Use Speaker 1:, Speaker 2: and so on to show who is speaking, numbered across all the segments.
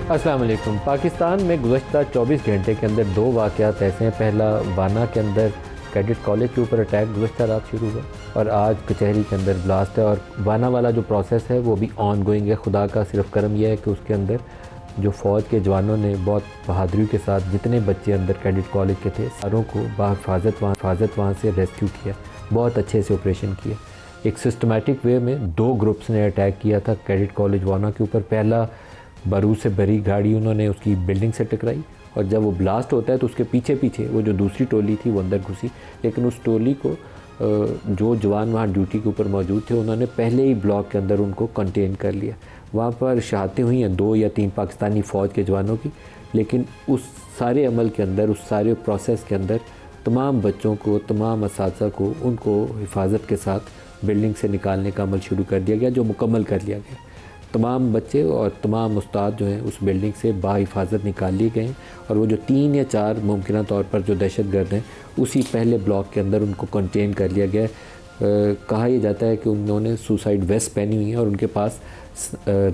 Speaker 1: السلام علیکم۔ پاکستان میں گزشتہ 24 گھنٹے کے اندر 2 واقعات ایسے ہیں۔ پہلا وانا کے اندر کیڈٹ کالج کے اوپر اٹیک گزشتہ رات شروع ہوا، اور آج کچہری کے اندر بلاسٹ ہے، اور وانا والا جو پروسیس ہے وہ بھی آن گوئنگ ہے۔ خدا کا صرف کرم یہ ہے کہ اس کے اندر جو فوج کے جوانوں نے بہت بہادری کے ساتھ جتنے بچے اندر کیڈٹ کالج کے تھے ساروں کو بحفاظت وہاں سے ریسکیو کیا، بہت اچھے سے آپریشن کیا۔ ایک سسٹمیٹک وے میں 2 گروپس نے اٹیک کیا تھا کیڈٹ کالج وانا کے اوپر۔ پہلا بارود سے بھری گاڑی انہوں نے اس کی بلڈنگ سے ٹکرائی، اور جب وہ بلاسٹ ہوتا ہے تو اس کے پیچھے وہ جو دوسری ٹولی تھی وہ اندر گھسی، لیکن اس ٹولی کو جو جوان وہاں ڈیوٹی کے اوپر موجود تھے انہوں نے پہلے ہی بلاک کے اندر ان کو کنٹین کر لیا۔ وہاں پر شہادتیں ہوئی ہیں 2 یا 3 پاکستانی فوج کے جوانوں کی، لیکن اس سارے عمل کے اندر، اس سارے پروسیس کے اندر تمام بچوں کو، تمام اساتذہ کو، ان کو حفاظت کے ساتھ بلڈنگ سے نکالنے کا عمل شروع کر دیا گیا، جو مکمل کر لیا گیا۔ تمام بچے اور تمام استاد جو ہیں اس بلڈنگ سے بحفاظت نکال لیے گئے ہیں، اور وہ جو 3 یا 4 ممکنہ طور پر جو دہشت گرد ہیں اسی پہلے بلاک کے اندر ان کو کنٹین کر لیا گیا ہے۔ کہا یہ جاتا ہے کہ انہوں نے سوسائڈ ویسٹ پہنی ہوئی ہیں، اور ان کے پاس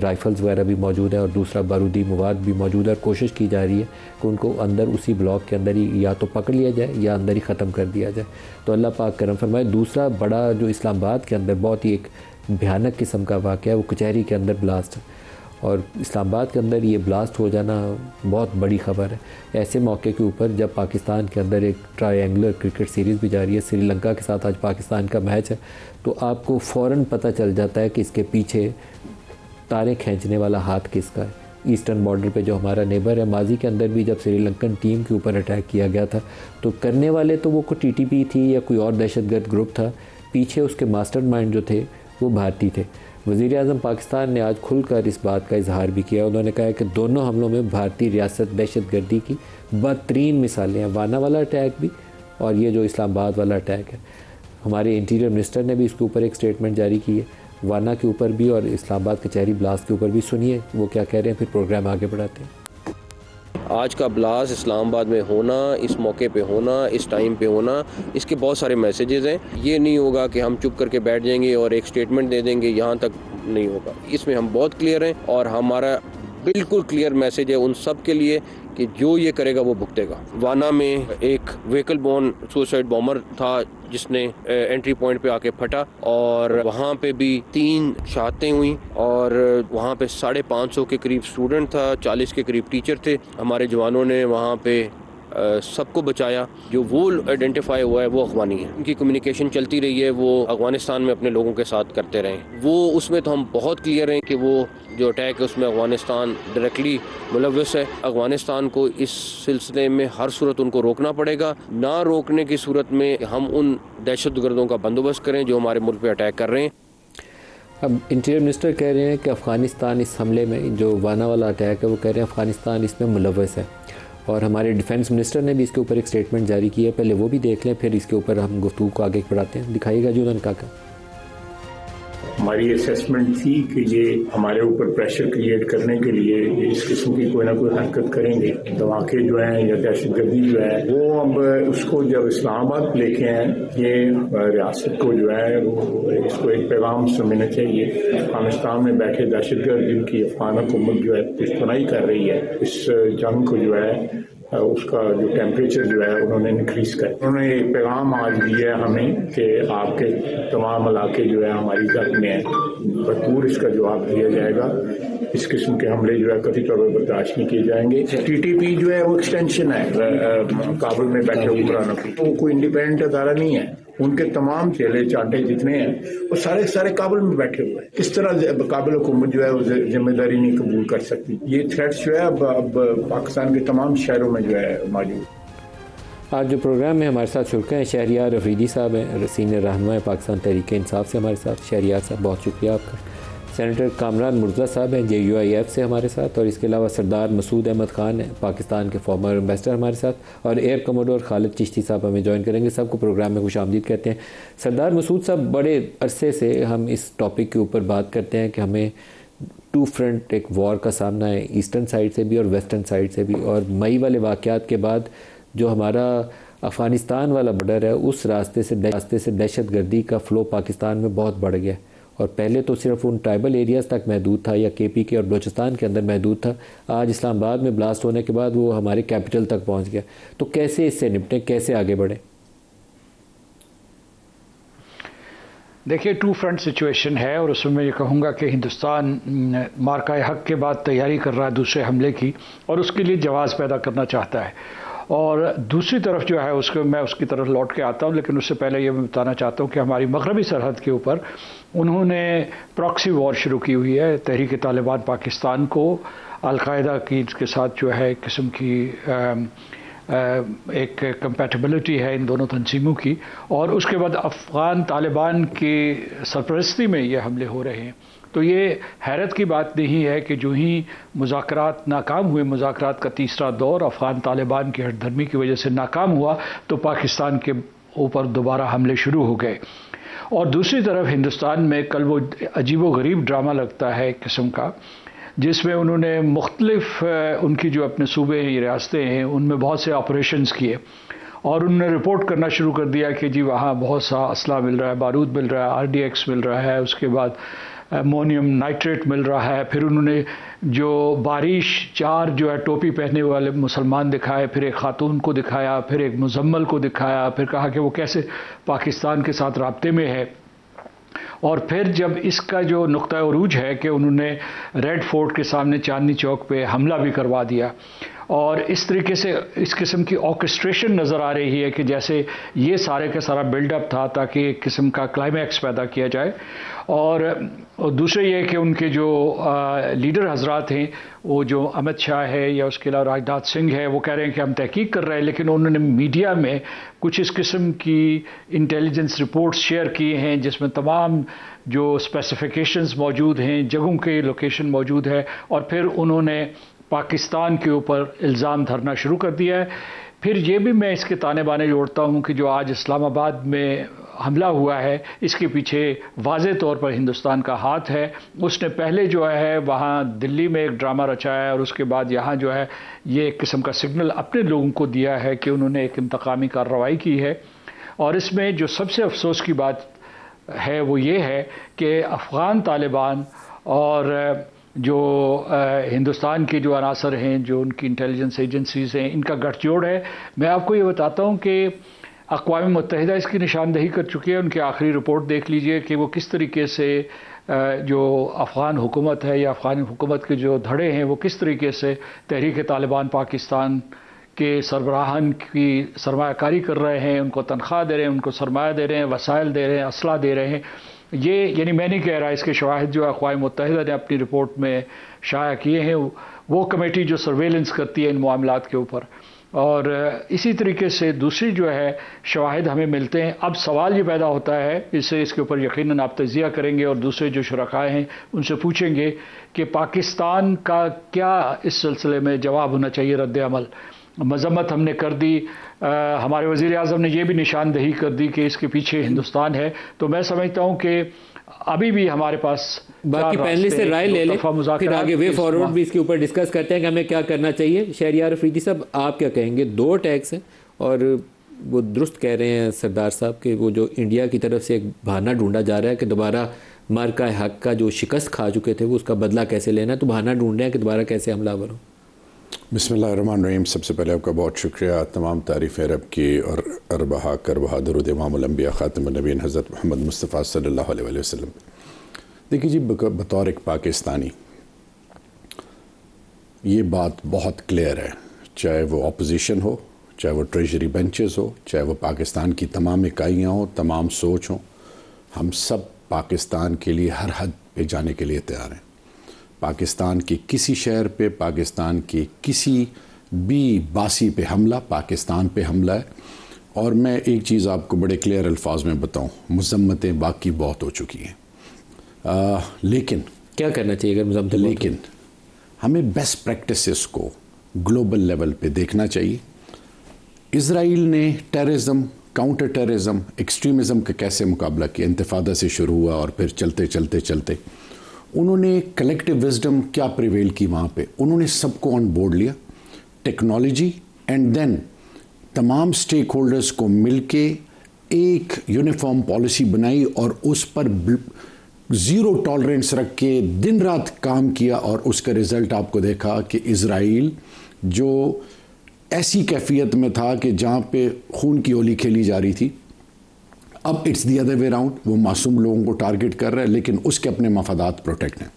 Speaker 1: رائفلز وغیرہ بھی موجود ہے، اور دوسرا بارودی مواد بھی موجود ہے، اور کوشش کی جا رہی ہے کہ ان کو اندر اسی بلاک کے اندر ہی یا تو پکڑ لیا جائے یا اندر ہی ختم کر دیا جائے۔ تو اللہ پاک کرم فرمائے۔ دوسرا بڑا جو اسلام آباد کے اندر بہت ہی ایک بھیانک قسم کا واقعہ ہے، وہ کچہری کے اندر بلاسٹ ہے، اور اسلام آباد کے اندر یہ بلاسٹ ہو جانا بہت بڑی خبر ہے۔ ایسے موقع کے اوپر جب پاکستان کے اندر ایک ٹرائی اینگلر کرکٹ سیریز بھی جاری ہے، سری لنکا کے ساتھ آج پاکستان کا میچ ہے، تو آپ کو فوراً پتہ چل جاتا ہے کہ اس کے پیچھے تاریں کھینچنے والا ہاتھ کس کا ہے۔ ایسٹرن بارڈر پہ جو ہمارا نیبر ہے، ماضی کے اندر بھی جب سری لنکن ٹیم کے اوپر اٹیک کیا گیا تھا تو کرنے والے تو وہ کوئی TTP تھی یا کوئی اور دہشت گرد گروپ تھا، پیچھے اس کے ماسٹر مائنڈ جو تھے وہ بھارتی تھے۔ وزیر اعظم پاکستان نے آج کھل کر اس بات کا اظہار بھی کیا۔ انہوں نے کہا کہ دونوں حملوں میں بھارتی ریاست دہشت گردی کی بدترین مثالیں ہیں، وانا والا اٹیک بھی اور یہ جو اسلام آباد والا اٹیک ہے۔ ہمارے انٹیریئر منسٹر نے بھی اس کے اوپر ایک سٹیٹمنٹ جاری کی ہے، وانا کے اوپر بھی اور اسلام آباد کچہری بلاسٹ کے اوپر بھی۔ سنیے وہ کیا کہہ رہے ہیں، پھر پروگرام آگے بڑھاتے ہیں۔
Speaker 2: آج کا بلاسٹ اسلام آباد میں ہونا، اس موقع پہ ہونا، اس ٹائم پہ ہونا، اس کے بہت سارے میسیجز ہیں۔ یہ نہیں ہوگا کہ ہم چپ کر کے بیٹھ جائیں گے اور ایک سٹیٹمنٹ دے دیں گے، یہاں تک نہیں ہوگا۔ اس میں ہم بہت کلیئر ہیں، اور ہمارا بالکل کلیئر میسیج ہے ان سب کے لیے کہ جو یہ کرے گا وہ بھگتے گا۔ وانا میں ایک وہیکل بورن سوسائڈ بامر تھا جس نے انٹری پوائنٹ پہ آ کے پھٹا، اور وہاں پہ بھی 3 شہادتیں ہوئیں، اور وہاں پہ 550 کے قریب اسٹوڈنٹ تھا، 40 کے قریب ٹیچر تھے۔ ہمارے جوانوں نے وہاں پہ سب کو بچایا۔ جو وہ آئیڈینٹیفائی ہوا ہے وہ افغانی ہے، ان کی کمیونیکیشن چلتی رہی ہے، وہ افغانستان میں اپنے لوگوں کے ساتھ کرتے رہے۔ وہ اس میں تو ہم بہت کلیئر ہیں کہ وہ جو اٹیک ہے اس میں افغانستان ڈائریکٹلی ملوث ہے۔ افغانستان کو اس سلسلے میں ہر صورت ان کو روکنا پڑے گا۔ نہ روکنے کی صورت میں ہم ان دہشت گردوں کا بندوبست کریں جو ہمارے ملک پہ اٹیک کر رہے ہیں۔
Speaker 1: اب انٹیریئر منسٹر کہہ رہے ہیں کہ افغانستان اس حملے میں جو وانا والا اٹیک ہے وہ کہہ رہے ہیں افغانستان اس میں ملوث ہے، اور ہمارے ڈیفنس منسٹر نے بھی اس کے اوپر ایک سٹیٹمنٹ جاری کی ہے۔ پہلے وہ بھی دیکھ لیں، پھر اس کے اوپر ہم گفتگو کو آگے بڑھاتے ہیں۔ دکھائیے گا جو انہوں نے کہا۔
Speaker 3: ہماری اسیسمنٹ تھی کہ یہ ہمارے اوپر پریشر کریٹ کرنے کے لیے اس قسم کی کوئی نہ کوئی حرکت کریں گے۔ دھماکے جو ہیں یا دہشت گردی جو ہے وہ اب اس کو جب اسلام آباد لے کے ہیں، یہ ریاست کو جو ہے وہ اس کو ایک پیغام سمجھنا چاہیے۔ افغانستان میں بیٹھے دہشت گرد جن کی افغان حکومت جو ہے پشتنائی کر رہی ہے، اس جنگ کو جو ہے اس کا جو ٹیمپریچر جو ہے انہوں نے انکریز کر، انہوں نے ایک پیغام آج دیا ہے ہمیں کہ آپ کے تمام علاقے جو ہے ہماری زد میں ہیں، بھرپور اس کا جواب دیا جائے گا۔ اس قسم کے حملے جو ہے کبھی طور پر برداشت نہیں کیے جائیں گے۔ TTP جو ہے وہ ایکسٹینشن ہے کابل میں بیٹھے حکمرانوں کی، وہ کوئی انڈیپینڈنٹ ادارہ نہیں ہے۔ ان کے تمام چیلے چانٹے جتنے ہیں وہ سارے کابل میں بیٹھے ہوئے ہیں۔ کس طرح کابل حکومت جو ہے وہ ذمہ داری نہیں قبول کر سکتی؟ یہ تھریٹس جو ہے اب پاکستان کے تمام شہروں میں جو ہے موجود۔
Speaker 1: آج جو پروگرام میں ہمارے ساتھ شرکت ہیں شہریار افریدی صاحب ہیں، سینئر رہنما پاکستان تحریک انصاف سے ہمارے ساتھ۔ شہریار صاحب بہت شکریہ آپ کا۔ سینیٹر کامران مرزا صاحب ہیں JUIF سے ہمارے ساتھ، اور اس کے علاوہ سردار مسعود احمد خان ہیں پاکستان کے فارمر ایمبیسڈر ہمارے ساتھ، اور ایئر کموڈور خالد چشتی صاحب ہمیں جوائن کریں گے۔ سب کو پروگرام میں خوش آمدید کہتے ہیں۔ سردار مسعود صاحب، بڑے عرصے سے ہم اس ٹاپک کے اوپر بات کرتے ہیں کہ ہمیں 2 فرنٹ ایک وار کا سامنا ہے، ایسٹرن سائڈ سے بھی اور ویسٹرن سائڈ سے بھی، اور مئی والے واقعات کے بعد جو ہمارا افغانستان والا بارڈر ہے اس راستے سے دہشت گردی کا فلو پاکستان میں بہت بڑھ گیا، اور پہلے تو صرف ان ٹرائبل ایریاز تک محدود تھا یا کے پی کے اور بلوچستان کے اندر محدود تھا، آج اسلام آباد میں بلاسٹ ہونے کے بعد وہ ہمارے کیپٹل تک پہنچ گیا. تو کیسے اس سے نپٹیں، کیسے آگے بڑھیں؟
Speaker 4: دیکھیے 2 فرنٹ سچویشن ہے، اور اس میں میں یہ کہوں گا کہ ہندوستان مارکہ حق کے بعد تیاری کر رہا ہے دوسرے حملے کی، اور اس کے لیے جواز پیدا کرنا چاہتا ہے. اور دوسری طرف جو ہے اس کو میں اس کی طرف لوٹ کے آتا ہوں، لیکن اس سے پہلے یہ میں بتانا چاہتا ہوں کہ ہماری مغربی سرحد کے اوپر انہوں نے پراکسی وار شروع کی ہوئی ہے. تحریک طالبان پاکستان کو القاعدہ کی کے ساتھ جو ہے ایک قسم کی ایک کمپیٹیبلٹی ہے ان دونوں تنظیموں کی، اور اس کے بعد افغان طالبان کی سرپرستی میں یہ حملے ہو رہے ہیں. تو یہ حیرت کی بات نہیں ہے کہ جو ہی مذاکرات ناکام ہوئے، مذاکرات کا تیسرا دور افغان طالبان کی ہٹ دھرمی کی وجہ سے ناکام ہوا، تو پاکستان کے اوپر دوبارہ حملے شروع ہو گئے. اور دوسری طرف ہندوستان میں کل وہ عجیب و غریب ڈرامہ لگتا ہے ایک قسم کا، جس میں انہوں نے مختلف ان کی جو اپنے صوبے ہیں، ریاستیں ہیں، ان میں بہت سے آپریشنز کیے، اور انہوں نے رپورٹ کرنا شروع کر دیا کہ جی وہاں بہت سا اسلحہ مل رہا ہے، بارود مل رہا ہے، RDX مل رہا ہے، اس کے بعد امونیم نائٹریٹ مل رہا ہے. پھر انہوں نے جو بارش 4 جو ہے ٹوپی پہننے والے مسلمان دکھائے، پھر ایک خاتون کو دکھایا، پھر ایک مزمل کو دکھایا، پھر کہا کہ وہ کیسے پاکستان کے ساتھ رابطے میں ہے. اور پھر جب اس کا جو نقطہ عروج ہے کہ انہوں نے ریڈ فورٹ کے سامنے چاندنی چوک پہ حملہ بھی کروا دیا، اور اس طریقے سے اس قسم کی آرکسٹریشن نظر آ رہی ہے کہ جیسے یہ سارے کا سارا بلڈ اپ تھا تاکہ ایک قسم کا کلائمیکس پیدا کیا جائے. اور دوسرے یہ کہ ان کے جو لیڈر حضرات ہیں، وہ جو امت شاہ ہے یا اس کے علاوہ راجناتھ سنگھ ہے، وہ کہہ رہے ہیں کہ ہم تحقیق کر رہے ہیں، لیکن انہوں نے میڈیا میں کچھ اس قسم کی انٹیلیجنس رپورٹس شیئر کی ہیں جس میں تمام جو اسپیسیفیکیشنز موجود ہیں، جگہوں کے لوکیشن موجود ہے، اور پھر انہوں نے پاکستان کے اوپر الزام دھرنا شروع کر دیا ہے. پھر یہ بھی میں اس کے تانے بانے جوڑتا ہوں کہ جو آج اسلام آباد میں حملہ ہوا ہے، اس کے پیچھے واضح طور پر ہندوستان کا ہاتھ ہے. اس نے پہلے جو ہے وہاں دلی میں ایک ڈرامہ رچایا ہے، اور اس کے بعد یہاں جو ہے یہ ایک قسم کا سگنل اپنے لوگوں کو دیا ہے کہ انہوں نے ایک انتقامی کارروائی کی ہے. اور اس میں جو سب سے افسوس کی بات ہے وہ یہ ہے کہ افغان طالبان اور جو ہندوستان کے جو عناصر ہیں، جو ان کی انٹیلیجنس ایجنسیز ہیں، ان کا گٹھ جوڑ ہے. میں آپ کو یہ بتاتا ہوں کہ اقوام متحدہ اس کی نشاندہی کر چکی ہے. ان کی آخری رپورٹ دیکھ لیجئے کہ وہ کس طریقے سے جو افغان حکومت ہے یا افغان حکومت کے جو دھڑے ہیں، وہ کس طریقے سے تحریک طالبان پاکستان کے سربراہان کی سرمایہ کاری کر رہے ہیں، ان کو تنخواہ دے رہے ہیں، ان کو سرمایہ دے رہے ہیں، وسائل دے رہے ہیں، اسلحہ دے رہے ہیں. یہ یعنی میں نہیں کہہ رہا، اس کے شواہد جو اقوام متحدہ نے اپنی رپورٹ میں شائع کیے ہیں، وہ کمیٹی جو سرویلنس کرتی ہے ان معاملات کے اوپر. اور اسی طریقے سے دوسری جو ہے شواہد ہمیں ملتے ہیں. اب سوال یہ پیدا ہوتا ہے، اس کے اوپر یقیناً آپ تجزیہ کریں گے اور دوسرے جو شرکاء ہیں ان سے پوچھیں گے کہ پاکستان کا کیا اس سلسلے میں جواب ہونا چاہیے، رد عمل. مذمت ہم نے کر دی، ہمارے وزیر اعظم نے یہ بھی نشاندہی کر دی کہ اس کے پیچھے ہندوستان ہے. تو میں سمجھتا ہوں کہ ابھی بھی ہمارے پاس
Speaker 1: باقی پینلسٹ سے رائے لے لیں، پھر آگے وے فارورڈ بھی اس کے اوپر ڈسکس کرتے ہیں کہ ہمیں کیا کرنا چاہیے. شہریار افریدی صاحب آپ کیا کہیں گے؟ 2 اٹیکس ہیں، اور وہ درست کہہ رہے ہیں سردار صاحب کہ وہ جو انڈیا کی طرف سے ایک بہانہ ڈھونڈا جا رہا ہے کہ دوبارہ مارکہ حق کا جو شکست کھا چکے تھے وہ اس کا بدلہ کیسے لینا ہے، تو بہانہ ڈھونڈ رہے ہیں کہ دوبارہ کیسے حملہ آور ہو.
Speaker 5: بسم اللہ الرحمن الرحیم. سب سے پہلے آپ کا بہت شکریہ. تمام تعریفیں رب کی اور اربہا کربہا درود امام الانبیاء خاتم النبیین حضرت محمد مصطفیٰ صلی اللہ علیہ وسلم. دیکھیے جی، بطور ایک پاکستانی یہ بات بہت کلیئر ہے، چاہے وہ اپوزیشن ہو، چاہے وہ ٹریجری بینچز ہو، چاہے وہ پاکستان کی تمام اکائیاں ہوں، تمام سوچ ہوں، ہم سب پاکستان کے لیے ہر حد پہ جانے کے لیے تیار ہیں. پاکستان کے کسی شہر پہ، پاکستان کے کسی بھی باسی پہ حملہ پاکستان پہ حملہ ہے. اور میں ایک چیز آپ کو بڑے کلیئر الفاظ میں بتاؤں، مذمتیں باقی بہت ہو چکی ہیں، لیکن
Speaker 1: کیا کرنا چاہیے اگر مذمت؟
Speaker 5: لیکن ہمیں بیسٹ پریکٹسز کو گلوبل لیول پہ دیکھنا چاہیے. اسرائیل نے ٹیررزم، کاؤنٹر ٹیررزم، ایکسٹریمزم کا کیسے مقابلہ کیا، انتفاضہ سے شروع ہوا اور پھر چلتے چلتے چلتے انہوں نے کلیکٹیو وزڈم کیا پریویل کی وہاں پہ. انہوں نے سب کو آن بورڈ لیا، ٹیکنالوجی، اینڈ دین تمام سٹیک ہولڈرز کو مل کے ایک یونیفارم پالیسی بنائی اور اس پر زیرو ٹالرنس رکھ کے دن رات کام کیا، اور اس کا رزلٹ آپ کو دیکھا کہ اسرائیل جو ایسی کیفیت میں تھا کہ جہاں پہ خون کی ہولی کھیلی جا رہی تھی، اب it's the other way round, وہ معصوم لوگوں کو ٹارگٹ کر رہا ہے لیکن اس کے اپنے مفادات پروٹیکٹ ہیں۔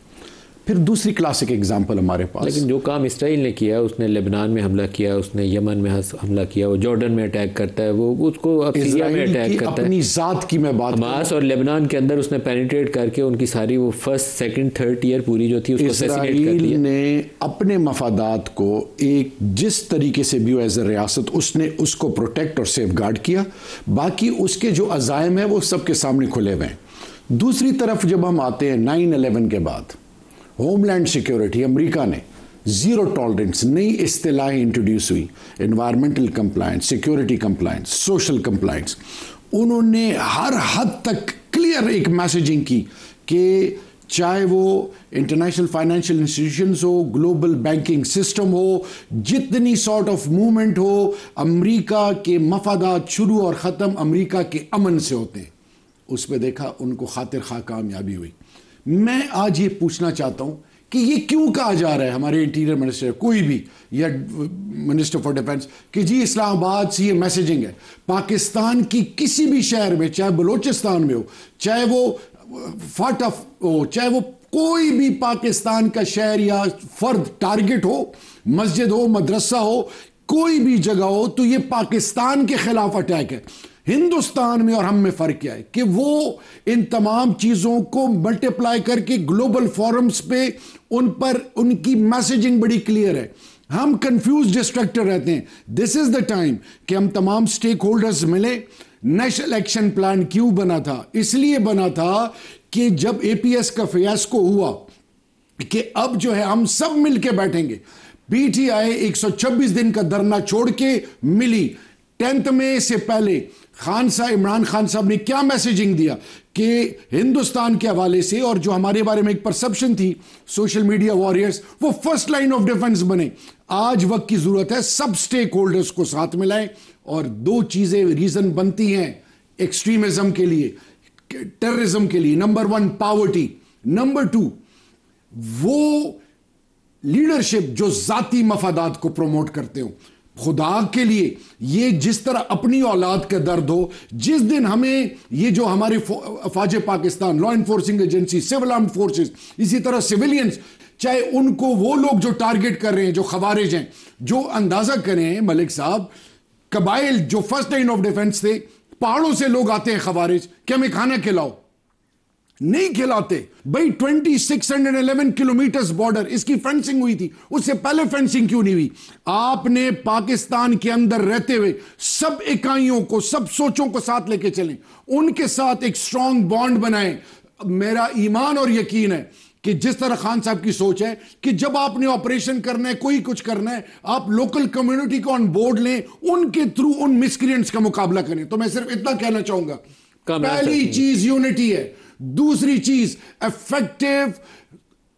Speaker 5: پھر دوسری کلاسک ایگزامپل ہمارے پاس،
Speaker 1: لیکن جو کام اسرائیل نے کیا، اس نے لبنان میں حملہ کیا، اس نے یمن میں حملہ کیا، وہ جارڈن میں اٹیک کرتا ہے، وہ اس کو اب سیریا میں اٹیک کرتا ہے،
Speaker 5: اپنی ذات کی میں بات،
Speaker 1: حماس اور لبنان کے اندر اس نے پینیٹریٹ کر کے ان کی ساری وہ فرسٹ سیکنڈ تھرڈ ٹیئر پوری جو تھی اس کو اسیسینیٹ کر دیا۔
Speaker 5: اسرائیل نے اپنے مفادات کو ایک جس طریقے سے بھی ایز اے ریاست اس نے اس کو پروٹیکٹ اور سیف گارڈ کیا، باقی اس کے جو عزائم ہیں وہ سب کے سامنے کھلے ہوئے ہیں۔ دوسری طرف جب ہم آتے ہیں 9/11 کے بعد، ہوم لینڈ سیکیورٹی، امریکہ نے زیرو ٹالرنس، نئی اصطلاحیں انٹروڈیوس ہوئی، environmental compliance, security compliance, social compliance, انہوں نے ہر حد تک کلیئر ایک میسیجنگ کی کہ چاہے وہ انٹرنیشنل فائنینشیل انسٹیٹیوشنز ہو، گلوبل بینکنگ سسٹم ہو، جتنی سارٹ آف موومنٹ ہو، امریکہ کے مفادات شروع اور ختم امریکہ کے امن سے ہوتے ہیں۔ اس پہ دیکھا ان کو خاطر خواہ کامیابی ہوئی۔ میں آج یہ پوچھنا چاہتا ہوں کہ یہ کیوں کہا جا رہا ہے ہمارے انٹیریئر منسٹر کوئی بھی یا منسٹر فار ڈیفنس کہ جی اسلام آباد سے یہ میسیجنگ ہے، پاکستان کی کسی بھی شہر میں، چاہے بلوچستان میں ہو، چاہے وہ فاٹا ہو، چاہے وہ کوئی بھی پاکستان کا شہر یا فرد ٹارگٹ ہو، مسجد ہو، مدرسہ ہو، کوئی بھی جگہ ہو، تو یہ پاکستان کے خلاف اٹیک ہے۔ ہندوستان میں اور ہم میں فرق کیا ہے کہ وہ ان تمام چیزوں کو ملٹیپلائی کر کے گلوبل فورمز پہ ان پر ان کی میسیجنگ بڑی کلیئر ہے۔ ہم کنفیوز ڈسٹریکٹر رہتے ہیں۔ دس از دا ٹائم کہ ہم تمام سٹیک ہولڈرز ملے۔ نیشنل ایکشن پلان کیوں بنا تھا؟ اس لیے بنا تھا کہ جب اے پی ایس کا فیاسکو ہوا کہ اب جو ہے ہم سب مل کے بیٹھیں گے۔ پی ٹی آئی 126 دن کا دھرنا چھوڑ کے ملی۔ 10 مئی سے پہلے عمران خان صاحب نے کیا میسیجنگ دیا کہ ہندوستان کے حوالے سے، اور جو ہمارے بارے میں ایک پرسپشن تھی سوشل میڈیا واریئرز، وہ فرسٹ لائن آف ڈیفنس بنے۔ آج وقت کی ضرورت ہے سب سٹیک ہولڈرز کو ساتھ ملائیں، اور دو چیزیں ریزن بنتی ہیں ایکسٹریمزم کے لیے، ٹیررزم کے لیے۔ نمبر 1 پاورٹی، نمبر 2 وہ لیڈرشپ جو ذاتی مفادات کو پروموٹ کرتے ہوں۔ خدا کے لیے یہ جس طرح اپنی اولاد کا درد ہو، جس دن ہمیں یہ جو ہمارے افواج Pakistan, law enforcing agency, civil armed forces, اسی طرح سویلینز، چاہے ان کو وہ لوگ جو ٹارگٹ کر رہے ہیں جو خوارج ہیں، جو اندازہ کریں ملک صاحب، قبائل جو فرسٹ لائن آف ڈیفنس تھے، پہاڑوں سے لوگ آتے ہیں خوارج کہ ہمیں کھانا کھلاؤ، نہیں کھلاتے بھائی۔ 2611 کلومیٹرز بارڈر، اس کی فینسنگ ہوئی تھی، اس سے پہلے فینسنگ کیوں نہیں ہوئی؟ آپ نے پاکستان کے اندر رہتے ہوئے سب اکائیوں کو، سب سوچوں کو ساتھ لے کے چلیں، ان کے ساتھ ایک سٹرونگ بانڈ بنائیں۔ میرا ایمان اور یقین ہے کہ جس طرح خان صاحب کی سوچ ہے کہ جب آپ نے آپریشن کرنا ہے، کوئی کچھ کرنا ہے، آپ لوکل کمیونٹی کو آن بورڈ لیں، ان کے تھرو ان مسکرینٹس کا مقابلہ کریں۔ تو میں صرف اتنا کہنا چاہوں گا، پہلی چیز یونٹی ہے، دوسری چیز افیکٹو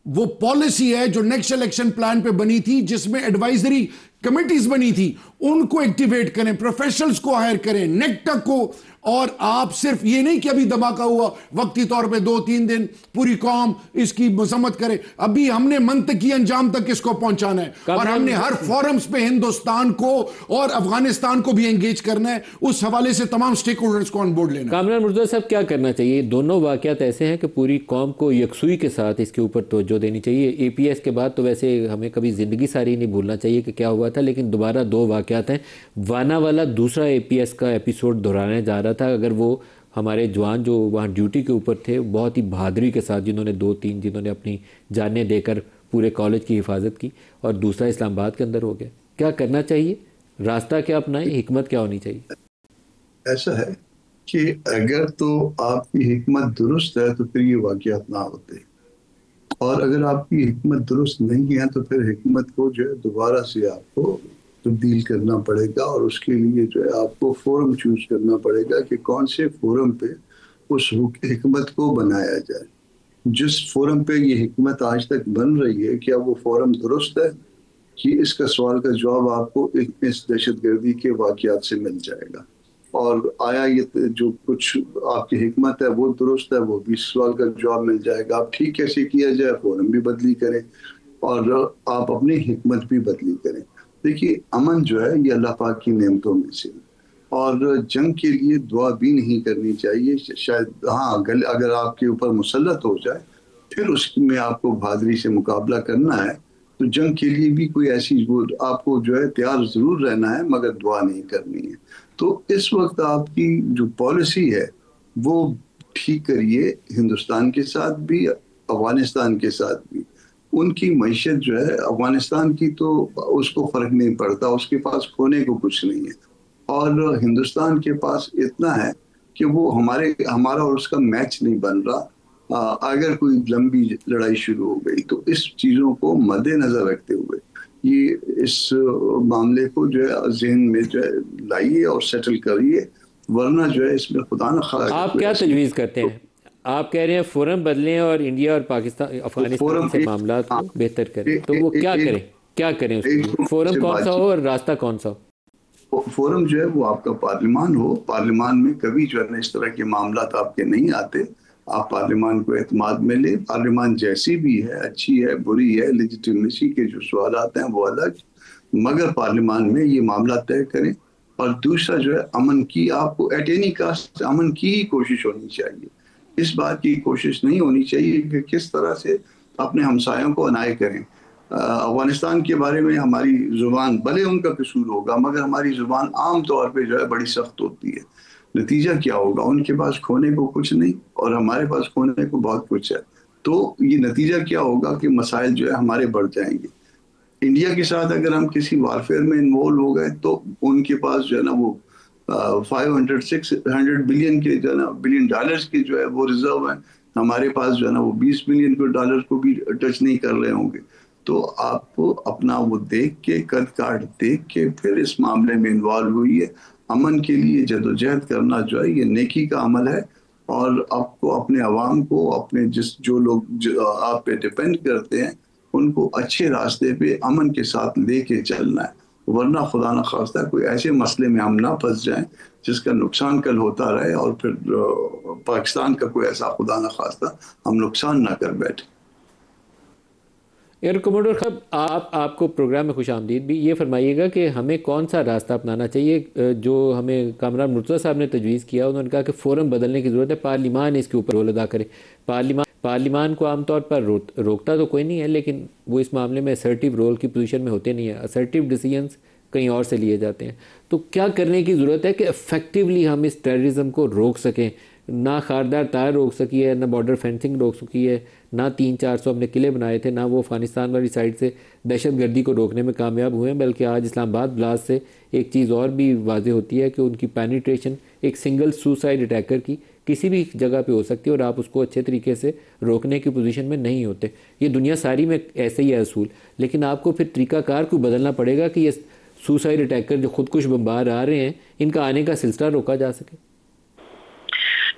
Speaker 5: وہ پالیسی ہے جو نیکسٹ الیکشن پلان پہ بنی تھی، جس میں ایڈوائزری کمیٹیز بنی تھی، ان کو ایکٹیویٹ کریں، پروفیشنلز کو ہائر کریں، نیکٹک کو، اور آپ صرف یہ نہیں کہ ابھی دھماکہ ہوا وقتی طور پہ 2-3 دن پوری قوم اس کی مذمت کرے، ابھی ہم نے منطقی انجام تک اس کو پہنچانا ہے، اور ہم نے ہر فورمز پہ ہندوستان کو اور افغانستان کو بھی انگیج کرنا ہے، اس حوالے سے تمام سٹیک ہولڈرز کو آن بورڈ لینا ہے۔
Speaker 1: کامران مرتضیٰ صاحب کیا کرنا چاہیے؟ دونوں واقعات ایسے ہیں کہ پوری قوم کو یکسوئی کے ساتھ اس کے اوپر توجہ دینی چاہیے۔ اے پی ایس کے بعد تو ویسے ہمیں کبھی زندگی ساری نہیں بھولنا چاہیے کہ کیا ہوا تھا، لیکن دوبارہ 2 واقعات ہیں۔ وانا والا دوسرا اے پی ایس کا ایپیسوڈ دہرانے جا رہا تھا، اگر وہ ہمارے جوان جو وہاں ڈیوٹی کے اوپر تھے بہت ہی بہادری کے ساتھ، جنہوں نے 2-3 جنہوں نے اپنی جانیں دے کر پورے کالج کی حفاظت کی، اور دوسرا اسلام آباد کے اندر ہو گیا، کیا کرنا چاہیے؟ راستہ کیا اپنائیں؟ حکمت کیا ہونی چاہیے؟
Speaker 6: ایسا ہے کہ اگر تو آپ کی حکمت درست ہے تو پھر یہ واقعات نہ ہوتے، اور اگر آپ کی حکمت درست نہیں ہے تو پھر حکمت کو جو ہے دوبارہ سے آپ کو تبدیل کرنا پڑے گا، اور اس کے لیے جو ہے آپ کو فورم چوز کرنا پڑے گا کہ کون سے فورم پہ اس حکمت کو بنایا جائے۔ جس فورم پہ یہ حکمت آج تک بن رہی ہے، کیا وہ فورم درست ہے؟ کہ اس کا سوال کا جواب آپ کو اس دہشت گردی کے واقعات سے مل جائے گا۔ اور آیا یہ جو کچھ آپ کی حکمت ہے وہ درست ہے، وہ 20 سوال کا جواب مل جائے گا. آپ ٹھیک کیسے کیا جائے فوراً بھی بدلی کریں اور آپ اپنی حکمت بھی بدلی کریں. دیکھیے امن جو ہے یہ اللہ پاک کی نعمتوں میں سے، اور جنگ کے لیے دعا بھی نہیں کرنی چاہیے. شاید ہاں اگر آپ کے اوپر مسلط ہو جائے پھر اس میں آپ کو بہادری سے مقابلہ کرنا ہے، تو جنگ کے لیے بھی کوئی ایسی آپ کو جو ہے تیار ضرور رہنا ہے، مگر دعا نہیں کرنی ہے. تو اس وقت آپ کی جو پالیسی ہے وہ ٹھیک کریے، ہندوستان کے ساتھ بھی افغانستان کے ساتھ بھی. ان کی معیشت جو ہے افغانستان کی تو اس کو فرق نہیں پڑتا، اس کے پاس کھونے کو کچھ نہیں ہے، اور ہندوستان کے پاس اتنا ہے کہ وہ ہمارا اور اس کا میچ نہیں بن رہا. اگر کوئی لمبی لڑائی شروع ہو گئی تو اس چیزوں کو مد نظر رکھتے ہوئے یہ اس معاملے کو جو ہے ذہن میں جو ہے لائیے اور سیٹل کریے، ورنہ جو ہے اس میں خدا نہ خواہ.
Speaker 1: آپ کیا تجویز کرتے ہیں؟ آپ کہہ رہے ہیں فورم بدلیں اور انڈیا اور پاکستان افغانستان سے معاملات کو بہتر کریں، تو وہ کیا کریں اس کے لیے؟ فورم کون سا ہو اور راستہ کون سا ہو؟
Speaker 6: فورم جو ہے وہ آپ کا پارلیمان ہو. پارلیمان میں کبھی جو ہے اس طرح کے معاملات آپ کے نہیں آتے. آپ پارلیمان کو اعتماد میں لیں. پارلیمان جیسی بھی ہے، اچھی ہے بری ہے، لیجیٹیمیسی کے جو سوالات ہیں وہ الگ، مگر پارلیمان میں یہ معاملات طے کریں. اور دوسرا جو ہے امن کی، آپ کو ایٹ اینی کاسٹ امن کی ہی کوشش ہونی چاہیے. اس بات کی کوشش نہیں ہونی چاہیے کہ کس طرح سے اپنے ہمسایوں کو انائے کریں. افغانستان کے بارے میں ہماری زبان بھلے ان کا قصور ہوگا، مگر ہماری زبان عام طور پہ جو ہے بڑی سخت ہوتی ہے. نتیجہ کیا ہوگا؟ ان کے پاس کھونے کو کچھ نہیں اور ہمارے پاس کھونے کو بہت کچھ ہے. تو یہ نتیجہ کیا ہوگا کہ مسائل جو ہے ہمارے بڑھ جائیں گے. انڈیا کے ساتھ اگر ہم کسی وارفیئر میں انوالو ہو گئے تو ان کے پاس جو ہے نا وہ 500-600 بلین کے جو ہے نا بلین ڈالرز کے جو ہے وہ ریزرو ہیں. ہمارے پاس جو ہے نا وہ 20 بلین ڈالر کو بھی ٹچ نہیں کر رہے ہوں گے. تو آپ کو اپنا وہ دیکھ کے قد کاٹ دیکھ کے پھر اس معاملے میں انوالو ہوئی ہے. امن کے لیے جدوجہد کرنا جو ہے یہ نیکی کا عمل ہے، اور آپ کو اپنے عوام کو، اپنے جو لوگ آپ پہ ڈیپینڈ کرتے ہیں ان کو اچھے راستے پہ امن کے ساتھ لے کے چلنا ہے. ورنہ خدا نہ خواستہ کوئی ایسے مسئلے میں ہم نہ پھنس جائیں جس کا نقصان کل ہوتا رہے اور پھر پاکستان کا کوئی ایسا خدا نہ خواستہ ہم نقصان نہ کر بیٹھیں.
Speaker 1: ایئر کموڈور صاحب، آپ کو پروگرام میں خوش آمدید. بھی یہ فرمائیے گا کہ ہمیں کون سا راستہ اپنانا چاہیے؟ جو ہمیں کامران مرتضیٰ صاحب نے تجویز کیا، انہوں نے کہا کہ فورم بدلنے کی ضرورت ہے، پارلیمان اس کے اوپر رول ادا کرے. پارلیمان کو عام طور پر روکتا تو کوئی نہیں ہے، لیکن وہ اس معاملے میں اسرٹیو رول کی پوزیشن میں ہوتے نہیں ہیں. اسرٹیو ڈیسیژنز کہیں اور سے لیے جاتے ہیں. تو کیا کرنے کی ضرورت ہے کہ افیکٹولی ہم اس ٹیررزم کو روک سکیں؟ نہ خاردار تار روک سکی ہے، نہ بارڈر فینسنگ روک سکی ہے، نہ 300-400 ہم نے قلعے بنائے تھے، نہ وہ افغانستان والی سائڈ سے دہشت گردی کو روکنے میں کامیاب ہوئے ہیں. بلکہ آج اسلام آباد بلاسٹ سے ایک چیز اور بھی واضح ہوتی ہے کہ ان کی پینیٹریشن ایک سنگل سوسائڈ اٹیکر کی کسی بھی جگہ پہ ہو سکتی ہے، اور آپ اس کو اچھے طریقے سے روکنے کی پوزیشن میں نہیں ہوتے. یہ دنیا ساری میں ایسے ہی ہے اصول، لیکن آپ کو پھر طریقہ کار کو بدلنا پڑے گا کہ یہ سوسائڈ اٹیکر جو خودکش بمبار آ رہے ہیں ان کا آنے کا سلسلہ روکا جا سکے.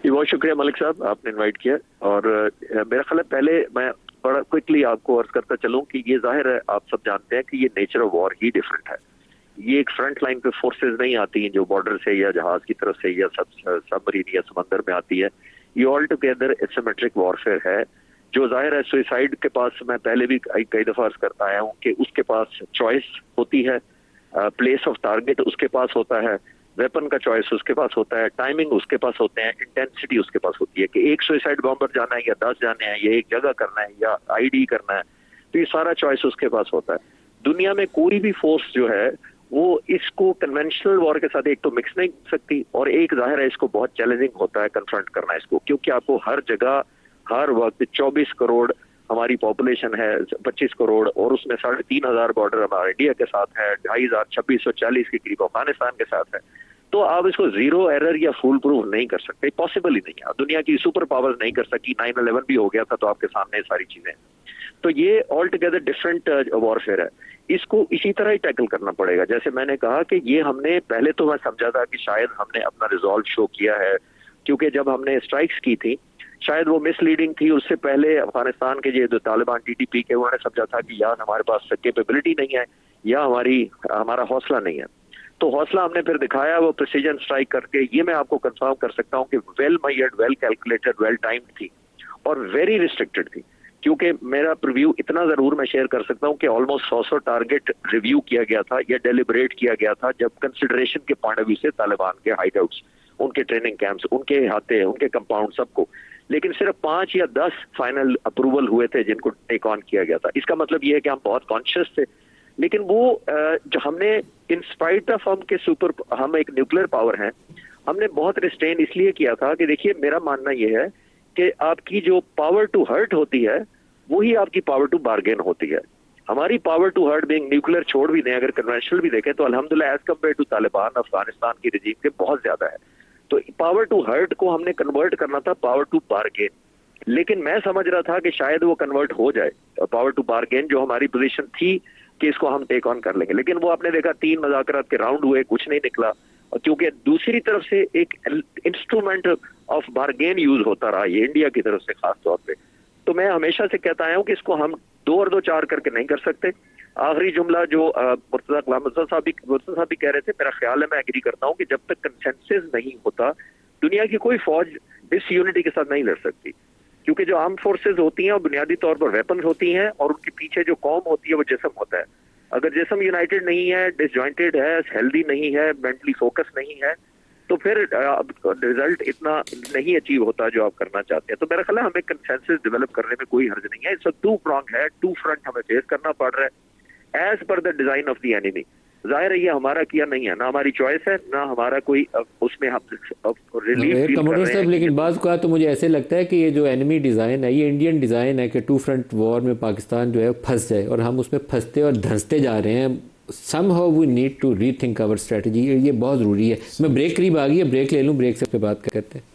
Speaker 7: جی بہت شکریہ ملک صاحب، آپ نے انوائٹ کیا. اور میرا خیال ہے پہلے میں بڑا کوئکلی آپ کو عرض کرتا چلوں کہ یہ ظاہر ہے، آپ سب جانتے ہیں کہ یہ نیچر آف وار ہی ڈیفرنٹ ہے. یہ ایک فرنٹ لائن پہ فورسز نہیں آتی ہیں جو بارڈر سے یا جہاز کی طرف سے یا سب مرین یا سمندر میں آتی ہے. یہ آل ٹوگیدر اسیمیٹرک وارفیئر ہے، جو ظاہر ہے سوئسائڈ کے پاس، میں پہلے بھی کئی دفعہ عرض کرتا آیا ہوں کہ اس کے پاس چوائس ہوتی ہے، پلیس آف ٹارگٹ اس کے پاس ہوتا ہے، ویپن کا چوائس اس کے پاس ہوتا ہے، ٹائمنگ اس کے پاس ہوتے ہیں، انٹینسٹی اس کے پاس ہوتی ہے کہ ایک سوئسائڈ بامبر جانا ہے یا 10 جانے ہیں یا ایک جگہ کرنا ہے یا ID کرنا ہے. تو یہ سارا چوائس اس کے پاس ہوتا ہے. دنیا میں کوئی بھی فورس جو ہے وہ اس کو کنونشنل وار کے ساتھ ایک تو مکس نہیں کر سکتی، اور ایک ظاہر ہے اس کو بہت چیلنجنگ ہوتا ہے کنفرنٹ کرنا اس کو، کیونکہ آپ کو ہر جگہ ہر وقت 24 کروڑ ہماری پاپولیشن ہے، 25 کروڑ، اور اس میں 3,500 بارڈر ہمارے انڈیا کے ساتھ ہے، 2,500 2640 کے قریب افغانستان کے ساتھ ہے. تو آپ اس کو زیرو ایرر یا فول پروف نہیں کر سکتے، پاسبل ہی نہیں ہے. دنیا کی سپر پاورز نہیں کر سکی، 9/11 بھی ہو گیا تھا تو آپ کے سامنے ساری چیزیں. تو یہ آل ٹوگیدر ڈفرینٹ وارفیئر ہے. اس کو اسی طرح ہی ٹیکل کرنا پڑے گا. جیسے میں نے کہا کہ یہ ہم نے پہلے تو میں سمجھا تھا کہ شاید ہم نے اپنا ریزالو شو کیا ہے، کیونکہ جب ہم نے اسٹرائکس کی تھی شاید وہ مس لیڈنگ تھی. اس سے پہلے افغانستان کے جو طالبان TTP کے، انہوں نے سمجھا تھا کہ یا ہمارے پاس کیپیبلٹی نہیں ہے یا ہمارا حوصلہ نہیں ہے. تو حوصلہ ہم نے پھر دکھایا وہ پریسیجن اسٹرائک کر کے. یہ میں آپ کو کنفرم کر سکتا ہوں کہ well measured, well calculated, well timed تھی اور ویری ریسٹرکٹڈ تھی. کیونکہ میرا پریویو اتنا ضرور میں شیئر کر سکتا ہوں کہ آلموسٹ 100 ٹارگٹ ریویو کیا گیا تھا یا ڈیلیبریٹ کیا گیا تھا جب کنسیڈریشن کے پوائنٹ آف ویو سے طالبان کے ہائیڈ آؤٹس، ان کے ٹریننگ کیمپس، ان کے احاطے، ان کے کمپاؤنڈ، سب کو. لیکن صرف 5 یا 10 فائنل اپروول ہوئے تھے جن کو ٹیک آن کیا گیا تھا. اس کا مطلب یہ ہے کہ ہم بہت کانشیس تھے. لیکن وہ جو ہم نے انسپائٹ آف ہم ایک نیوکلیر پاور ہیں، ہم نے بہت ریسٹین اس لیے کیا تھا کہ دیکھیے میرا ماننا یہ ہے کہ آپ کی جو پاور ٹو ہرٹ ہوتی ہے وہی آپ کی پاور ٹو بارگین ہوتی ہے. ہماری power to hurt being nuclear چھوڑ بھی دیں، اگر کنونشنل بھی دیکھیں تو الحمدللہ as compare to Taliban Afghanistan کی رجیم کے بہت زیادہ ہے. تو پاور ٹو ہرٹ کو ہم نے کنورٹ کرنا تھا پاور ٹو بارگین. لیکن میں سمجھ رہا تھا کہ شاید وہ کنورٹ ہو جائے پاور ٹو بارگین، جو ہماری پوزیشن تھی کہ اس کو ہم ٹیک آن کر لیں گے. لیکن وہ آپ نے دیکھا 3 مذاکرات کے راؤنڈ ہوئے، کچھ نہیں نکلا. اور کیونکہ دوسری طرف سے ایک انسٹرومنٹ آف بارگین یوز ہوتا رہا یہ انڈیا کی طرف سے خاص طور پہ. تو میں ہمیشہ سے کہتا آیا ہوں کہ اس کو ہم 2 اور 2 4 کر کے نہیں کر سکتے. آخری جملہ جو مرتضیٰ صاحب بھی کہہ رہے تھے، میرا خیال ہے میں ایگری کرتا ہوں کہ جب تک کنسنسس نہیں ہوتا دنیا کی کوئی فوج ڈس یونٹی کے ساتھ نہیں لڑ سکتی. کیونکہ جو آرم فورسز ہوتی ہیں وہ بنیادی طور پر ویپنز ہوتی ہیں اور ان کے پیچھے جو قوم ہوتی ہے وہ جسم ہوتا ہے. اگر جسم یونائٹڈ نہیں ہے، ڈس جوائنٹڈ ہے، ہیلدی نہیں ہے، مینٹلی فوکس نہیں ہے، تو پھر رزلٹ اتنا نہیں اچیو ہوتا جو آپ کرنا چاہتے ہیں. تو میرا خیال ہے ہمیں کنسنسس ڈیولپ کرنے میں کوئی حرج نہیں ہے. اس وقت 2 پرانگ ہے، 2 فرنٹ ہمیں فیس کرنا پڑ رہا ہے as per the design of the enemy. ظاہر ہے یہ ہمارا کیا نہیں ہے، نہ ہماری چوائس ہے، نہ ہمارا کوئی اس میں ہم ریلیف فیل کر رہے ہیں.
Speaker 1: لیکن بعض اوقات تو مجھے ایسے لگتا ہے کہ یہ جو اینیمی ڈیزائن ہے یہ انڈین ڈیزائن ہے کہ 2 فرنٹ وار میں پاکستان جو ہے پھنس جائے، اور ہم اس میں پھنستے اور دھنستے جا رہے ہیں. Somehow we need to rethink our strategy. یہ بہت ضروری ہے. میں بریک قریب آ گئی ہے، بریک لے لوں، بریک سے پہ بات کرتے ہیں.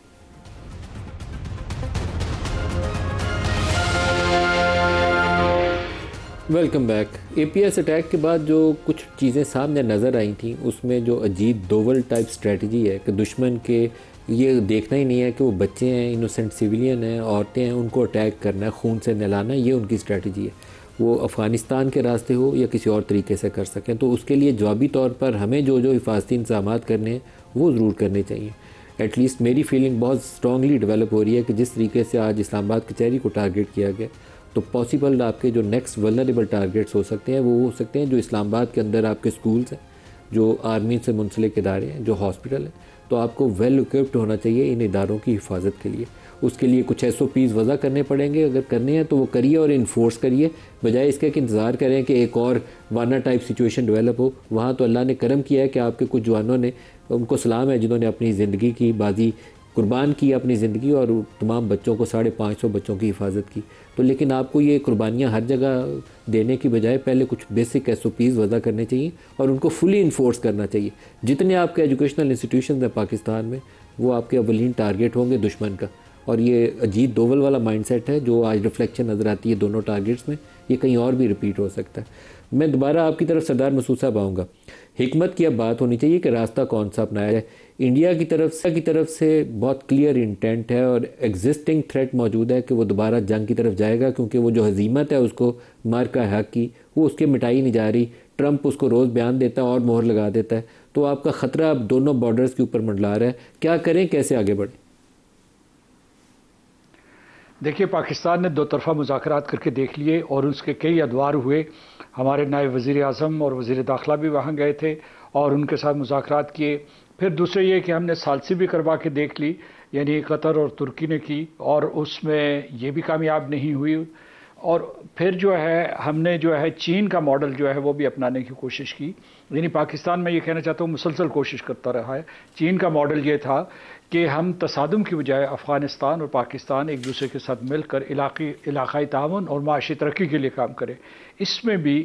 Speaker 1: Welcome back. A P S attack کے بعد جو کچھ چیزیں سامنے نظر آئی تھیں اس میں جو اجیت دوول ٹائپ اسٹریٹجی ہے کہ دشمن کے یہ دیکھنا ہی نہیں ہے کہ وہ بچے ہیں، انوسنٹ سویلین ہیں، عورتیں ہیں، ان کو اٹیک کرنا ہے، خون سے نہلانا، یہ ان کی اسٹریٹجی ہے. وہ افغانستان کے راستے ہو یا کسی اور طریقے سے کر سکیں. تو اس کے لیے جوابی طور پر ہمیں جو حفاظتی انتظامات کرنے ہیں وہ ضرور کرنے چاہیے. ایٹ لیسٹ میری فیلنگ بہت اسٹرانگلی ڈیولپ ہو رہی ہے کہ جس طریقے سے آج اسلام آباد کچہری کو ٹارگیٹ کیا گیا تو پاسبل آپ کے جو نیکسٹ ولنریبل ٹارگیٹس ہو سکتے ہیں وہ ہو سکتے ہیں جو اسلام آباد کے اندر آپ کے سکولز ہیں، جو آرمی سے منسلک ادارے ہیں، جو ہاسپٹل ہیں. تو آپ کو ویل اکوپڈ ہونا چاہیے ان اداروں کی حفاظت کے لیے. اس کے لیے کچھ SOPs وضع کرنے پڑیں گے. اگر کرنے ہیں تو وہ کریے اور انفورس کریے، بجائے اس کے کہ انتظار کریں کہ ایک اور وانا ٹائپ سچویشن ڈیولپ ہو. وہاں تو اللہ نے کرم کیا ہے کہ آپ کے کچھ جوانوں نے، ان کو سلام ہے جنہوں نے اپنی زندگی کی بازی قربان کی، اپنی زندگی اور تمام بچوں کو 550 بچوں کی حفاظت کی. تو لیکن آپ کو یہ قربانیاں ہر جگہ دینے کی بجائے پہلے کچھ بیسک SOPs وضع کرنے چاہیے اور ان کو فلی انفورس کرنا چاہیے. جتنے آپ کے ایجوکیشنل انسٹیٹیوشنز ہیں پاکستان میں وہ آپ کے اولین ٹارگیٹ ہوں گے دشمن کا. اور یہ اجیت دوول والا مائنڈ سیٹ ہے جو آج ریفلیکشن نظر آتی ہے دونوں ٹارگیٹس میں، یہ کہیں اور بھی ریپیٹ ہو سکتا ہے. میں دوبارہ آپ کی طرف سردار مسعود صاحب آؤں گا. حکمت کی اب بات ہونی چاہیے کہ راستہ کون سا اپنایا جائے. انڈیا کی طرف سے بہت کلیئر انٹینٹ ہے اور ایگزسٹنگ تھریٹ موجود ہے کہ وہ دوبارہ جنگ کی طرف جائے گا، کیونکہ وہ جو ہزیمت ہے اس کو مارکہ حق کی وہ اس کے مٹائی نہیں جا رہی. ٹرمپ اس کو روز بیان دیتا ہے اور مہر لگا دیتا ہے. تو آپ کا خطرہ اب دونوں بارڈرز کے اوپر منڈلا رہا ہے. کیا کریں، کیسے آگے بڑھیں؟
Speaker 4: دیکھیے پاکستان نے 2 طرفہ مذاکرات کر کے دیکھ لیے اور اس کے کئی ادوار ہوئے. ہمارے نائب وزیر اعظم اور وزیر داخلہ بھی وہاں گئے تھے اور ان کے ساتھ مذاکرات کیے. پھر دوسرے یہ کہ ہم نے ثالثی بھی کروا کے دیکھ لی، یعنی قطر اور ترکی نے کی، اور اس میں یہ بھی کامیاب نہیں ہوئی. اور پھر جو ہے ہم نے جو ہے چین کا ماڈل جو ہے وہ بھی اپنانے کی کوشش کی. یعنی پاکستان میں یہ کہنا چاہتا ہوں مسلسل کوشش کرتا رہا ہے. چین کا ماڈل یہ تھا کہ ہم تصادم کی بجائے افغانستان اور پاکستان ایک دوسرے کے ساتھ مل کر علاقائی تعاون اور معاشی ترقی کے لیے کام کریں. اس میں بھی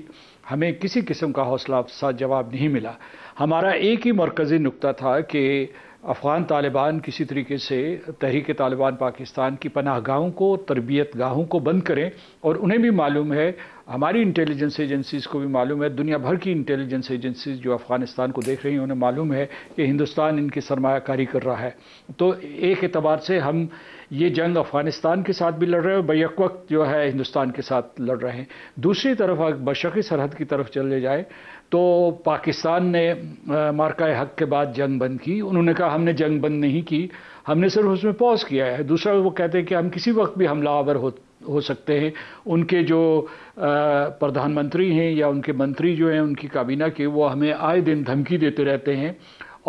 Speaker 4: ہمیں کسی قسم کا حوصلہ افزا جواب نہیں ملا. ہمارا ایک ہی مرکزی نقطہ تھا کہ افغان طالبان کسی طریقے سے تحریک طالبان پاکستان کی پناہ گاہوں کو، تربیت گاہوں کو بند کریں. اور انہیں بھی معلوم ہے، ہماری انٹیلیجنس ایجنسیز کو بھی معلوم ہے، دنیا بھر کی انٹیلیجنس ایجنسیز جو افغانستان کو دیکھ رہی ہیں انہیں معلوم ہے کہ ہندوستان ان کی سرمایہ کاری کر رہا ہے. تو ایک اعتبار سے ہم یہ جنگ افغانستان کے ساتھ بھی لڑ رہے ہیں اور بیک وقت جو ہے ہندوستان کے ساتھ لڑ رہے ہیں. دوسری طرف اگر مشرقی سرحد کی طرف چلے جائے تو پاکستان نے مارکہ حق کے بعد جنگ بند کی. انہوں نے کہا ہم نے جنگ بند نہیں کی, ہم نے صرف اس میں پاز کیا ہے. دوسرا وہ کہتے ہیں کہ ہم کسی وقت بھی حملہ آور ہو سکتے ہیں. ان کے جو پردھان منتری ہیں یا ان کے منتری جو ہیں ان کی کابینہ کے, وہ ہمیں آئے دن دھمکی دیتے رہتے ہیں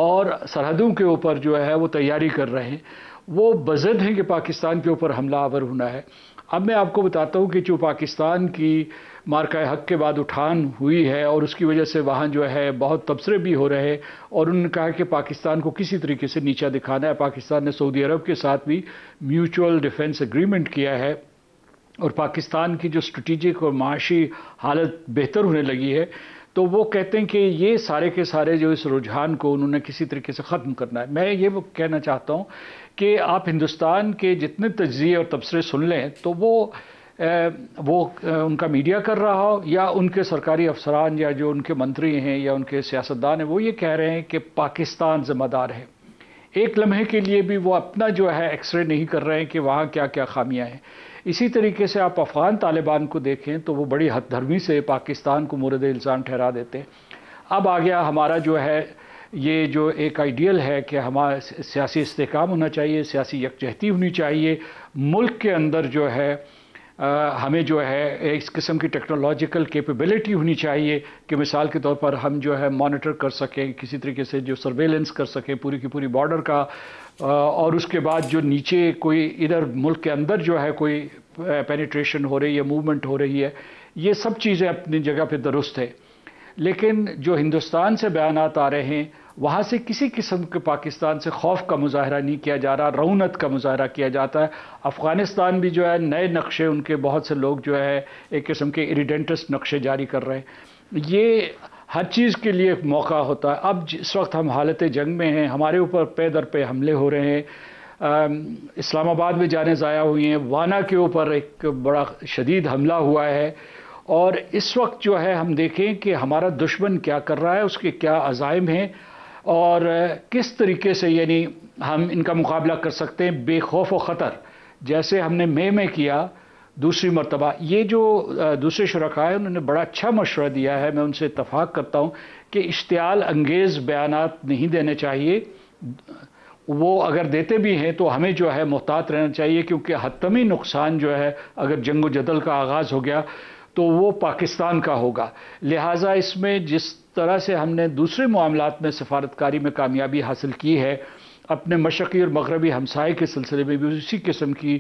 Speaker 4: اور سرحدوں کے اوپر جو ہے وہ تیاری کر رہے ہیں. وہ بضد ہیں کہ پاکستان کے اوپر حملہ آور ہونا ہے. اب میں آپ کو بتاتا ہوں کہ جو پاکستان کی مارکہ حق کے بعد اٹھان ہوئی ہے اور اس کی وجہ سے وہاں جو ہے بہت تبصرے بھی ہو رہے ہیں, اور انہوں نے کہا کہ پاکستان کو کسی طریقے سے نیچا دکھانا ہے. پاکستان نے سعودی عرب کے ساتھ بھی میوچول ڈیفنس ایگریمنٹ کیا ہے اور پاکستان کی جو اسٹریٹجک اور معاشی حالت بہتر ہونے لگی ہے, تو وہ کہتے ہیں کہ یہ سارے کے سارے جو اس رجحان کو انہوں نے کسی طریقے سے ختم کرنا ہے. میں یہ کہنا چاہتا ہوں کہ آپ ہندوستان کے جتنے تجزیے اور تبصرے سن لیں تو وہ ان کا میڈیا کر رہا ہو یا ان کے سرکاری افسران یا جو ان کے منتری ہیں یا ان کے سیاستدان ہیں, وہ یہ کہہ رہے ہیں کہ پاکستان ذمہ دار ہے. ایک لمحے کے لیے بھی وہ اپنا جو ہے ایکس رے نہیں کر رہے ہیں کہ وہاں کیا کیا خامیاں ہیں. اسی طریقے سے آپ افغان طالبان کو دیکھیں تو وہ بڑی حد دھرمی سے پاکستان کو مورد الزام ٹھہرا دیتے ہیں. اب آ گیا ہمارا جو ہے یہ جو ایک آئیڈیل ہے کہ ہمارا سیاسی استحکام ہونا چاہیے, سیاسی یکجہتی ہونی چاہیے ملک کے اندر, جو ہے ہمیں جو ہے ایک قسم کی ٹیکنالوجیکل کیپیبلٹی ہونی چاہیے کہ مثال کے طور پر ہم جو ہے مانیٹر کر سکیں, کسی طریقے سے جو سرویلنس کر سکیں پوری کی پوری بارڈر کا, اور اس کے بعد جو نیچے کوئی ادھر ملک کے اندر جو ہے کوئی پینیٹریشن ہو رہی ہے, موومنٹ ہو رہی ہے, یہ سب چیزیں اپنی جگہ پہ درست ہے. لیکن جو ہندوستان سے بیانات آ رہے ہیں وہاں سے کسی قسم کے پاکستان سے خوف کا مظاہرہ نہیں کیا جا رہا, رعونت کا مظاہرہ کیا جاتا ہے. افغانستان بھی جو ہے نئے نقشے, ان کے بہت سے لوگ جو ہے ایک قسم کے ایریڈنٹس نقشے جاری کر رہے ہیں. یہ ہر چیز کے لیے ایک موقع ہوتا ہے. اب اس وقت ہم حالت جنگ میں ہیں, ہمارے اوپر پے در پہ حملے ہو رہے ہیں, اسلام آباد میں جانیں ضائع ہوئی ہیں, وانا کے اوپر ایک بڑا شدید حملہ ہوا ہے, اور اس وقت جو ہے ہم دیکھیں کہ ہمارا دشمن کیا کر رہا ہے, اس کے کیا عزائم ہیں اور کس طریقے سے یعنی ہم ان کا مقابلہ کر سکتے ہیں بے خوف و خطر, جیسے ہم نے مئی میں کیا دوسری مرتبہ. یہ جو دوسرے شرکاء ہیں انہوں نے بڑا اچھا مشورہ دیا ہے, میں ان سے اتفاق کرتا ہوں کہ اشتعال انگیز بیانات نہیں دینے چاہیے. وہ اگر دیتے بھی ہیں تو ہمیں جو ہے محتاط رہنا چاہیے, کیونکہ حتمی نقصان جو ہے اگر جنگ و جدل کا آغاز ہو گیا تو وہ پاکستان کا ہوگا. لہٰذا اس میں جس طرح سے ہم نے دوسرے معاملات میں سفارتکاری میں کامیابی حاصل کی ہے, اپنے مشرقی اور مغربی ہمسائے کے سلسلے میں بھی اسی قسم کی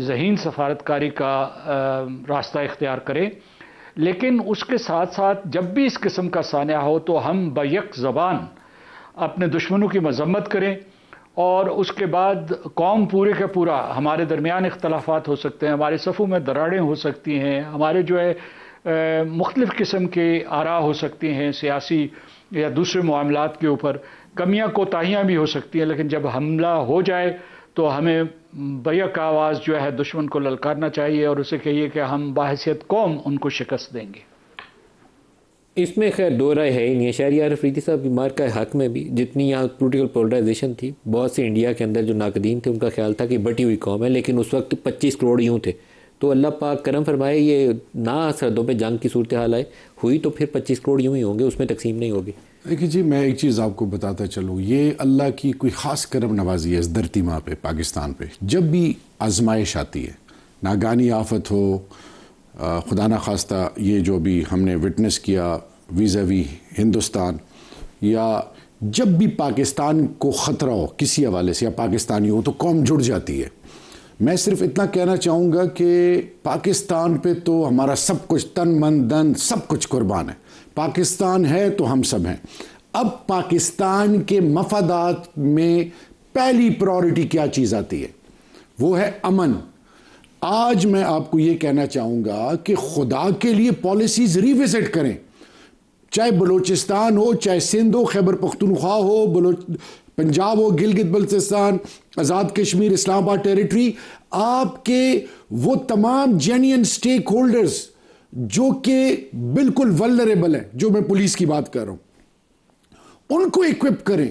Speaker 4: ذہین سفارتکاری کا راستہ اختیار کریں. لیکن اس کے ساتھ ساتھ جب بھی اس قسم کا سانحہ ہو تو ہم بیک زبان اپنے دشمنوں کی مذمت کریں, اور اس کے بعد قوم پورے کا پورا, ہمارے درمیان اختلافات ہو سکتے ہیں, ہمارے صفوں میں دراڑیں ہو سکتی ہیں, ہمارے جو ہے مختلف قسم کے آراء ہو سکتی ہیں سیاسی یا دوسرے معاملات کے اوپر, کمیاں کوتاہیاں بھی ہو سکتی ہیں, لیکن جب حملہ ہو جائے تو ہمیں بیک آواز جو ہے دشمن کو للکارنا چاہیے اور اسے کہیے کہ ہم بحیثیت قوم ان کو شکست دیں گے.
Speaker 1: اس میں خیر دو رائے ہے نہیں ہے. شہریار افریدی صاحب بیمار کا حق میں بھی جتنی یہاں پولیٹیکل پولرائزیشن تھی, بہت سے انڈیا کے اندر جو ناقدین تھے ان کا خیال تھا کہ بٹی ہوئی قوم ہے, لیکن اس وقت 25 کروڑ یوں تھے. تو اللہ پاک کرم فرمائے یہ نہ سرحدوں پہ جنگ کی صورتحال آئے ہوئی تو پھر 25 کروڑ یوں ہی ہوں گے, اس میں تقسیم نہیں ہوگی.
Speaker 5: دیکھیے جی, میں ایک چیز آپ کو بتاتا چلوں, یہ اللہ کی کوئی خاص کرم نوازی ہے اس دھرتی ماں پہ, پاکستان پہ. جب بھی آزمائش آتی ہے, ناگانی آفت ہو, خدا نخواستہ یہ جو بھی ہم نے وٹنس کیا ویزاوی ہندوستان, یا جب بھی پاکستان کو خطرہ ہو کسی حوالے سے یا پاکستانی ہو, تو قوم جڑ جاتی ہے. میں صرف اتنا کہنا چاہوں گا کہ پاکستان پہ تو ہمارا سب کچھ, تن من دن سب کچھ قربان ہے. پاکستان ہے تو ہم سب ہیں. اب پاکستان کے مفادات میں پہلی پرائورٹی کیا چیز آتی ہے, وہ ہے امن. آج میں آپ کو یہ کہنا چاہوں گا کہ خدا کے لیے پالیسیز ریوزٹ کریں, چاہے بلوچستان ہو, چاہے سندھ ہو, خیبر پختونخوا ہو, پنجاب ہو, گلگت بلتستان, آزاد کشمیر, اسلام آباد ٹیریٹری. آپ کے وہ تمام جینین سٹیک ہولڈرز جو کہ بالکل ولنریبل ہیں, جو میں پولیس کی بات کر رہا ہوں, ان کو ایکوپ کریں,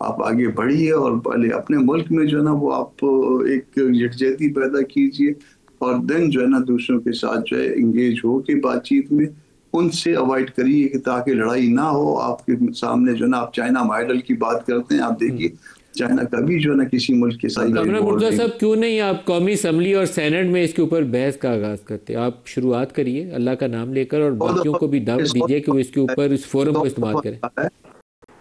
Speaker 6: آپ آگے بڑھیے اور پہلے اپنے ملک میں جو ہے نا وہ آپ ایک یکجہتی پیدا کیجیے اور دین جو ہے نا دوسروں کے ساتھ جو ہے انگیج ہو کے بات چیت میں ان سے اوائڈ کریے کہ تاکہ لڑائی نہ ہو آپ کے سامنے جو ہے نا. آپ چائنا ماڈل کی بات کرتے ہیں, آپ دیکھیے چائنا کبھی جو ہے نا کسی ملک کے ساتھ
Speaker 1: کامران مرتضیٰ صاحب کیوں نہیں آپ قومی اسمبلی اور سینٹ میں اس کے اوپر بحث کا آغاز کرتے؟ آپ شروعات کریے اللہ کا نام لے کر اور باقیوں کو بھی دعوت دیجیے کہ وہ اس کے اوپر اس فورم کو استعمال کریں.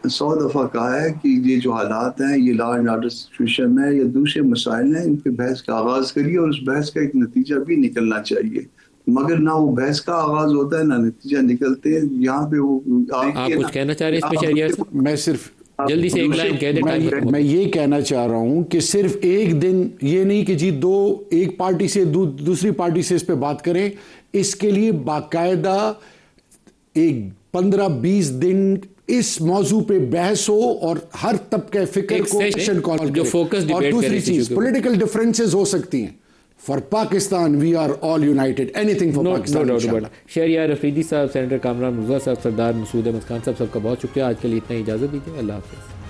Speaker 6: 100 دفعہ کہا ہے کہ یہ جو حالات ہیں یہ لا اینڈ آرڈر سچویشن ہے یا دوسرے مسائل ہیں, ان پہ بحث کا آغاز کریے اور اس بحث کا ایک نتیجہ بھی نکلنا چاہیے. مگر نہ وہ بحث کا آغاز ہوتا ہے نہ نتیجہ نکلتے ہیں. یہاں پہ وہ
Speaker 1: آپ کچھ کہنا چاہ رہے ہیں اس پہ شہریار صاحب؟
Speaker 5: میں صرف
Speaker 1: جلدی سے ایک لائن کہہ دیں.
Speaker 5: میں یہ کہنا چاہ رہا ہوں کہ صرف ایک دن یہ نہیں کہ جی ایک پارٹی سے دوسری پارٹی سے اس پہ بات کریں, اس کے لیے باقاعدہ ایک 15-20 دن اس موضوع پہ بحث ہو اور ہر طبقہ فکر کو
Speaker 1: جو فوکس ڈیبیٹ.
Speaker 5: اور دوسری چیز پولیٹیکل ڈفرینسز ہو سکتی ہیں. For Pakistan, we are all united. Anything for Pakistan.
Speaker 1: Shahryar Afridi صاحب, سینیٹر کامران مرتضیٰ صاحب, سردار مسعود احمد خان صاحب, سب کا بہت شکریہ. آج کے لیے اتنا ہی اجازت دیجیے. اللہ حافظ.